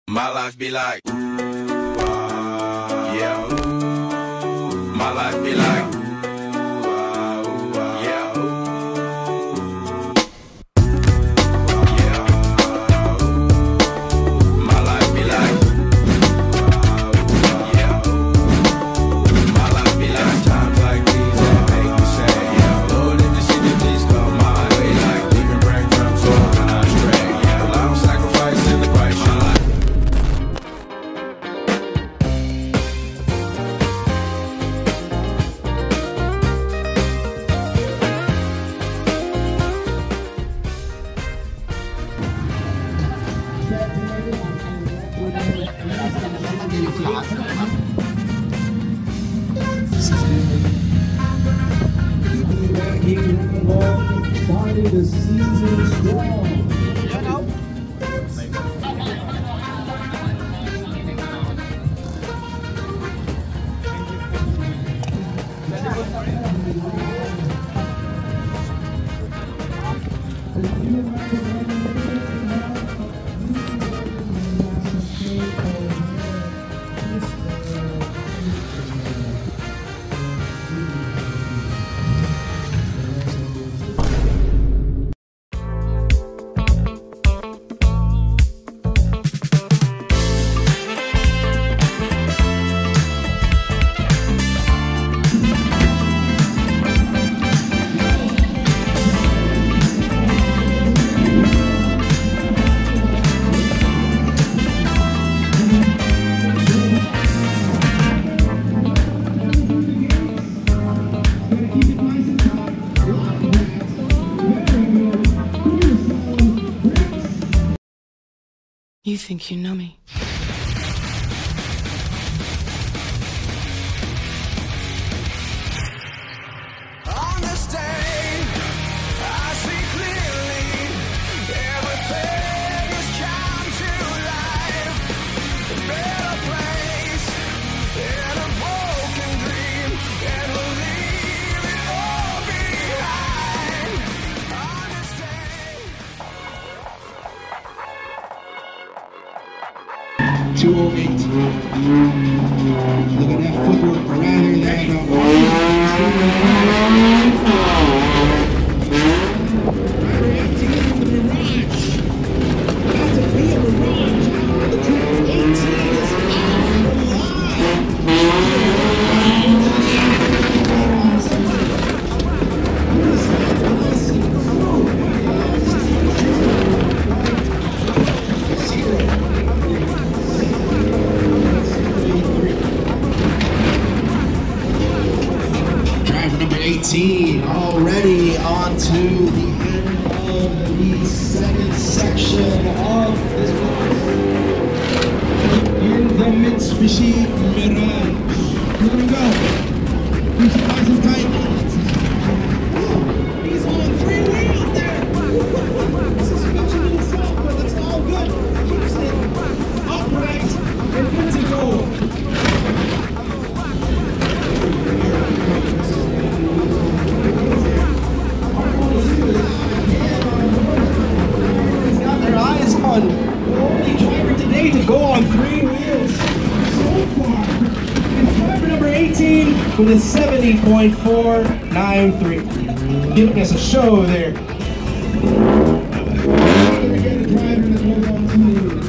My life be like, ooh, yeah. My life be like, ooh, yeah. Yeah. My life be like, yeah. My life be like times like these that make me say, yeah. Lord, if the city please come my way, like leaving breadcrumbs when I stray, yeah. Allow sacrifice in the price you like. Started the season strong. You think you know me? On this day, I see clearly everything has come to life. A better place in a broken dream, and we'll leave it all behind. On this day. 208. Look at that footwork around here. They have Driver 18 with the Mirage. About to be a Mirage. The Driver 18 is off the Driver number 18 already on to the end of the second section of this race. In the Mitsubishi Mirage. Here we go. He's nice and tight. He's on 3 wheels there. Suspension in itself, but it's all good. Keeps it upright and good to go. Got their eyes on the only driver today to go on 3 wheels so far. And driver number 18 with a 70.493. Giving us a show there. We're getting a driver that goes on 2 wheels.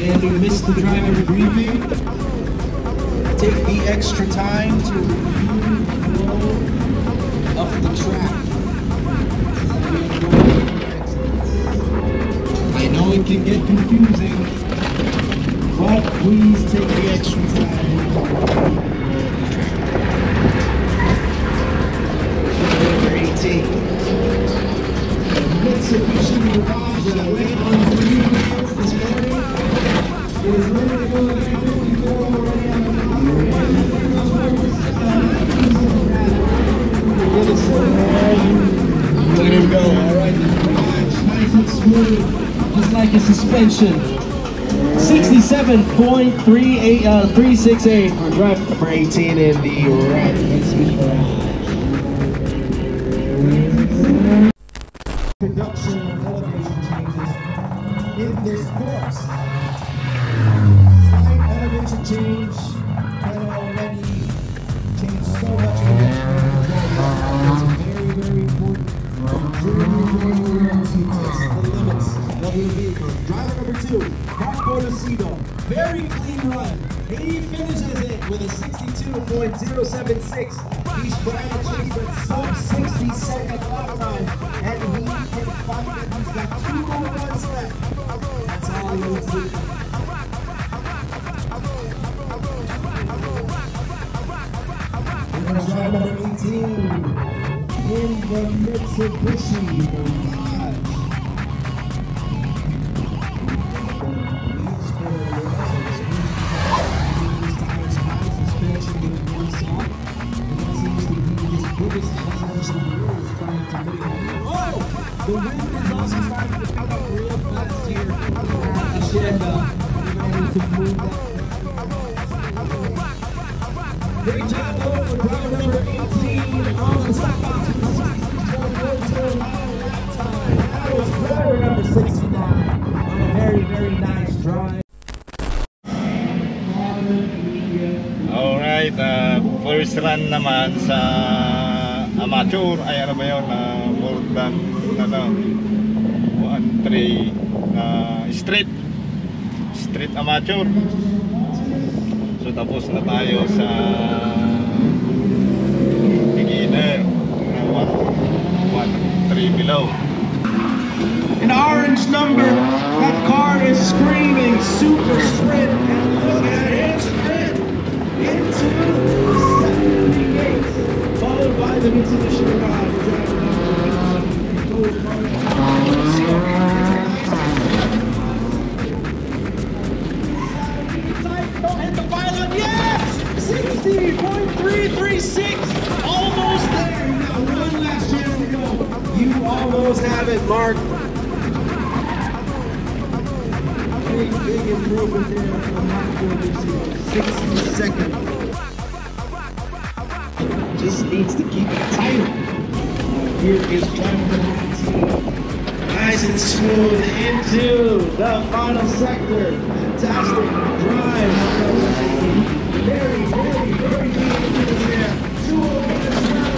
And we missed the driver briefing. Take the extra time to review the flow of the track. I know it can get confusing, but please take the extra time. Number 18. Mitsubishi Mirage away on 3. just like a suspension. 67.368 on drive number 18 in the red Mitsubishi Mirage. Production elevation changes in this course. Slight elevation change can already change so much in the It's very, very important. During your to test the limits of your vehicle. Driver number 2, Mark Bortocino. Very clean run. He finishes it with a 62.076. He's trying to chase that sub-60-second lap time, and he can find that he's got 2 more runs left. That's all he needs to do. We're going to drive number 18 in the Mitsubishi Mirage. The wind is also starting to come up real fast here. The shed, to move that. Great job though for driver number 18 on the stop-out. That was driver number 69 on a very, very nice drive. Alright, first run naman sa amateur ay ano ba yun, more than 1-3 street amateur. So tapos na tayo sa beginner, 1-3 below. An orange number, that car is screaming super sprint, and look at him sprint into the 78, followed by the Mitsubishi Mirage. Don't hit the pylon, yes! 60.336, almost there. You got one last chance to go. You almost have it, Mark. Big improvement there from Mark Bortocino. 60 seconds. Just needs to keep it tighter. Here is driver number 18. Nice and smooth into the final sector. Fantastic drive. Very, very, very deep into there. 2 over this round.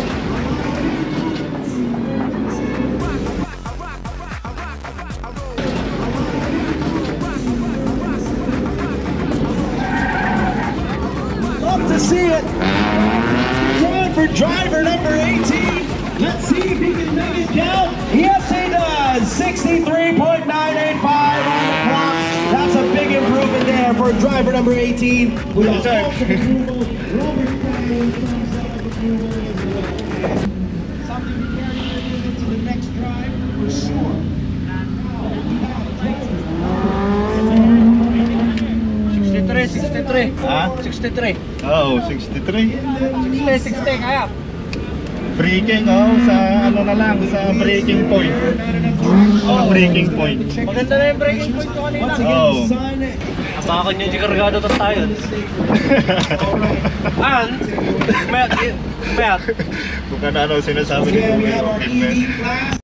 Love to see it. Going for driver number 18. Let's see if he can make it count. Yes, he does. 63.985 on the clock. That's a big improvement there for driver number 18. We have approval. Robert Frying thumbs up approval as well. Something to carry into the next drive for sure. Ha? 63. Oh, 63. 60 kaya. Braking, sa ano na lang, sa braking point. Braking point. Maganda na yung breaking point ko kanina. Oh. Apakan yung jikargado tas tayo. Mayat. Kung ano sinasabi ni Again, we have our Kuya. EV class.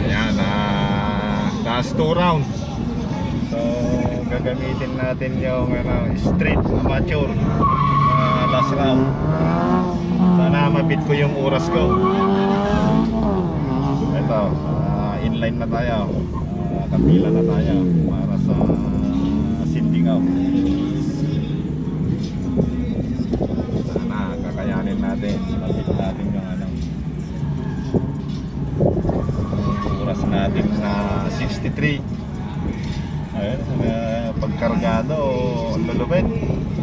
Ayan, last 2 round. So, gagamitin natin yung street amateur last round. Sana mabit ko yung oras ko. Ito, inline na tayo. Kapila na tayo para sa sitting out. Sana kakayanin natin. Mabit natin yung oras natin sa 63. Ayun, pagkargado o lulubid,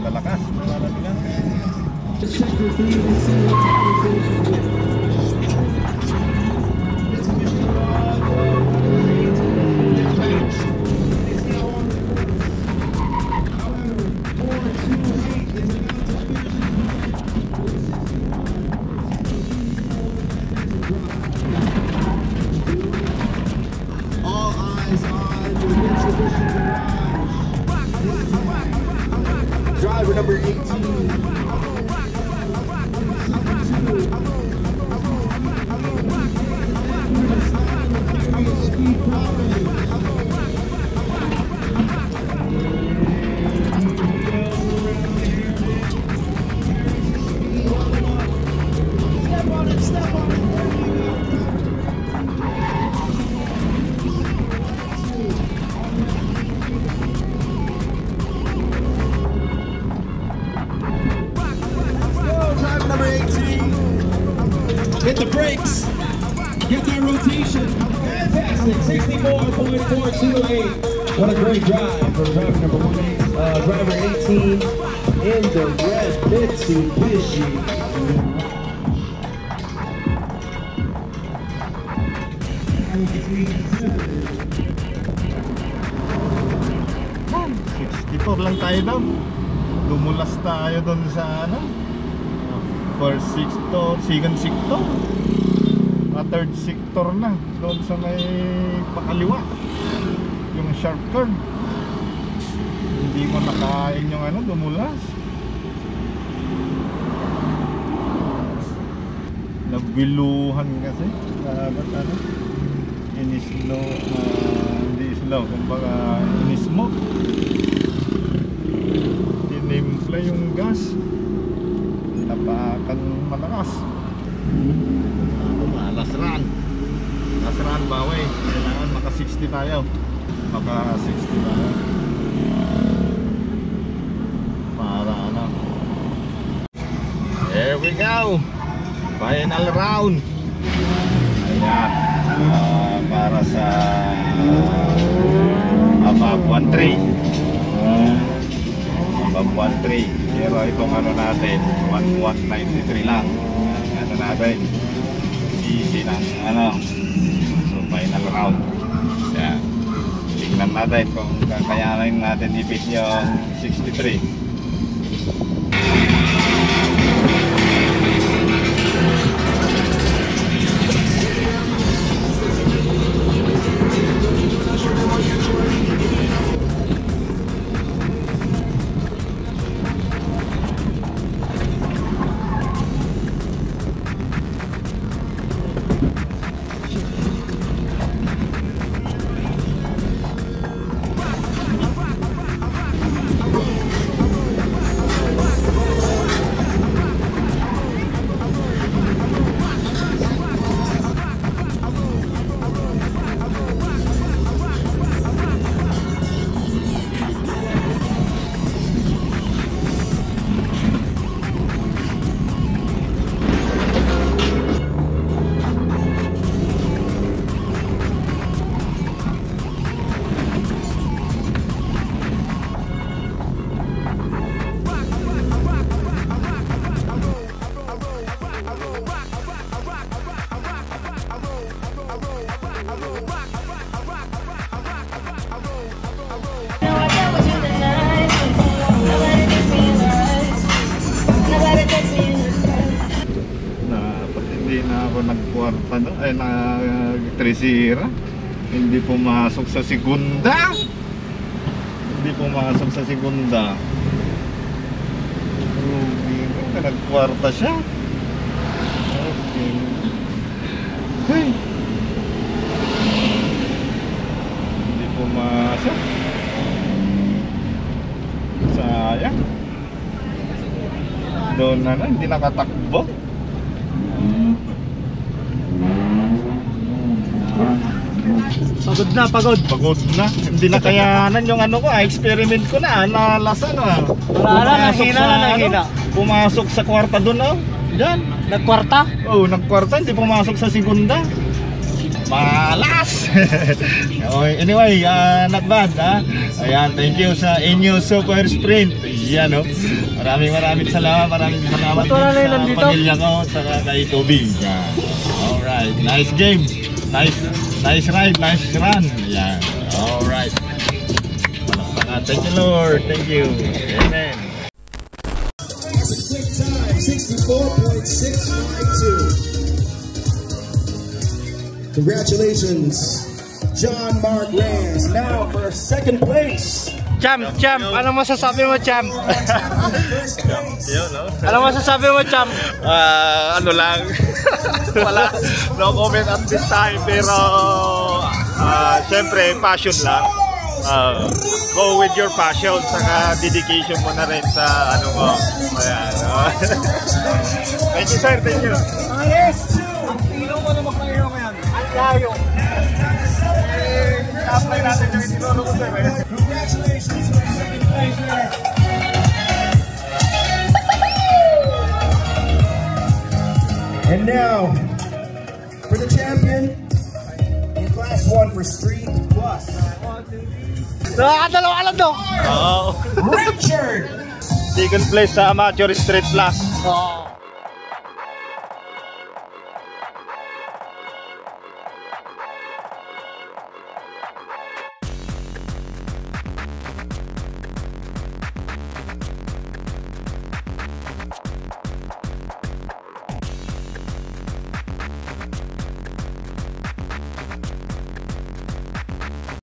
lalakas, malalakas. Driver number 18. Hit the brakes. Get that rotation. Fantastic. 64.428. What a great drive for driver number 18 in the red Mitsubishi. Oh, 64 lang tayo daw. Lumulas tayo doon sa ano, first sector, second sector, third sector na doon sa may pakaliwa, yung sharp curve. Hindi mo nakain yung ano, dumulas. Nabiluhan kasi dapat ano, in-slow, hindi slow, kumbaga in-smoke, tinimpla yung gas, tapakan malakas. Last run bawi, kailangan maka 60 tayo, maka 60 tayo para ano. Here we go, final round. Ayan, para sa above 1.3, above 1.3. Pero itong ano natin 1.93 lang ano natin, easy ng ano. So final round. Ayan, tingnan natin kung kakayanin natin ipit yung 63. Nagkwarta no? Ay nag-3-0. Hindi pumasok sa segunda. Hindi pumasok sa segunda. Nagkwarta siya. Okay. Hey. Hindi pumasok. Sayang. Doon na hindi nakatakbo. Pagod na, pagod. Pagod na. Hindi na kayanan yung ano ko, experiment ko na, nalasa na. Wala na, nanghina. Pumasok sa kwarta doon, oh. Diyan. Nagkwarta? Oh, nagkwarta, hindi pumasok sa segunda. Malas. Anyway, not bad, ha. Ayan, thank you sa Inyo Super Sprint. Yan, oh. Maraming salamat. Maraming salamat wala na yun sa nandito? pamilya ko, sa kay Toby. Yan. Alright, nice game. Nice ride, nice run. Yan. Alright. Thank you, Lord. Thank you. Amen. It's a quick time, 64.652. Congratulations, John Mark Reyes. Now for second place. Champ, ano masasabi mo, Champ? Yun, no? Ano masasabi mo, Champ? Ano lang. Wala. No comment at this time. Pero, syempre, passion lang. Go with your passion. Saka dedication mo na rin sa ano mo. Ayan. Thank you, sir. Thank you. Yes! Ang tilo mo na magkayo ngayon. Ang layo. Apply natin yung itinuro ko, sir. Congratulations for second place there. And now, for the champion in Class 1 for Street Plus, Nakakadalawa ka lang daw. Oo. Richard! Second place sa Amateur Street Plus. Oo.